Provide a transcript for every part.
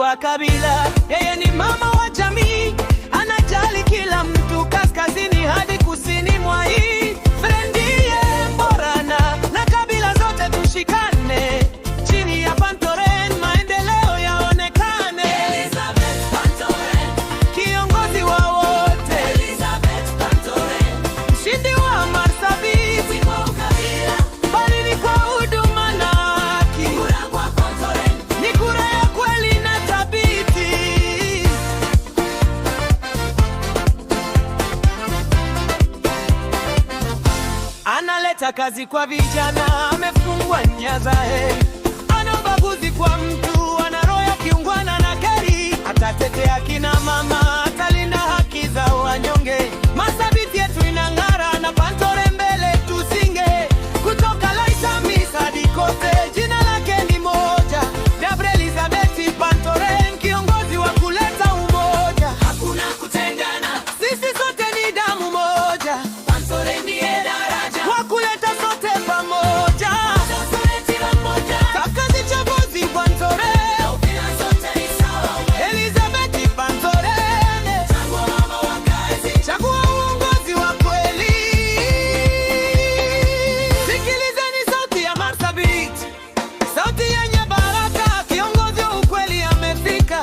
wa kabila, yeye ni mama wa jamii, anajali kila mtu kaskazini hadi kusini mwa hii. Frendie Mborana na kabila zote tushikane, chini ya Pantoren maendeleo yaonekane. Elizabeth Pantoren, Kiongozi wa wote, Elizabeth Pantoren, mshindi wa Marsabit, si kwa ukabila, bali ni kwa huduma na haki. kura kwa Pantoren. Ni kura ya kweli na thabiti. Analeta kazi kwa vijana, amefungwa nyaza ana ubaguzi kwa mtu, ana roho ya kiungwana na keri. Atatetea kina mama, atalinda haki za wanyonge. Marsabit yetu inang'ara na Pantoren mbele tusinge. Kutoka Laisamis hadi kote, jina lake ni moja, Dabre Elizabeth Pantoren, kiongozi wa kuleta umoja. Hakuna kutengana, Sisi sote ni damu moja, Pantoren ndiye daraja, kwa kuleta sote pamoja. Pantoren kila mmoja, Takazi chaguzi Pantoren, ukila sote ni sawa. Elizabeth Pantoren, Chagua mama wa kazi, chagua uongozi wa kweli. Sikilizeni sauti ya Marsabit, sauti yenye baraka. Kiongozi wa ukweli amefika,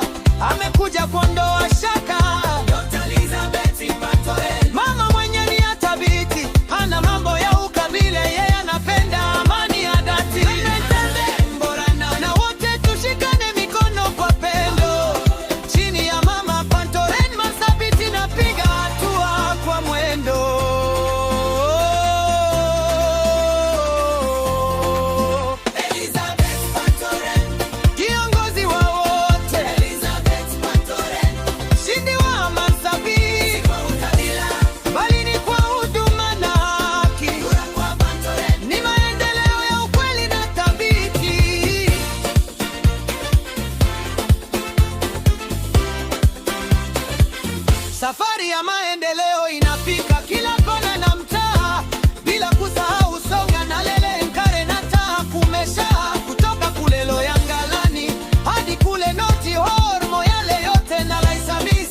amekuja kuondoa shaka. Dr. Elizabeth Pantoren, Mama mwenye nia thabiti, hana mambo ya ukabila, yeye anapenda amani ya dhati. Mborana na wote tushikane mikono kwa pendo, chini ya mama Pantoren Marsabit inapiga hatua kwa mwendo. Elizabeth Pantoren, Kiongozi wa wote, Elizabeth Pantoren, mshindi wa Marsabit, kwa ukabila, bali ni kwa huduma na haki. kura kwa Pantoren. Ni maendeleo ya ukweli na thabiti. Safari ya maendeleo inafika kila kona na mtaa, bila kusahau Songa na Lele, Nkare na Taa kumesha. Kutoka kule Loyangalani hadi kule Noti Hormo, yale yote na Laisamis,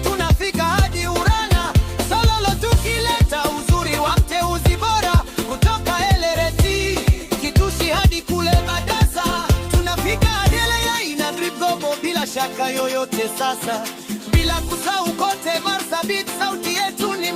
tunafika hadi Urana Sololo, tukileta uzuri wa mteuzi bora. Kutoka Elereti Kitushi hadi kule Badasa, tunafika hadi Eleyai na Drigobo, bila shaka yoyote. Sasa bila kusahau kote Marsabit, sauti yetu ni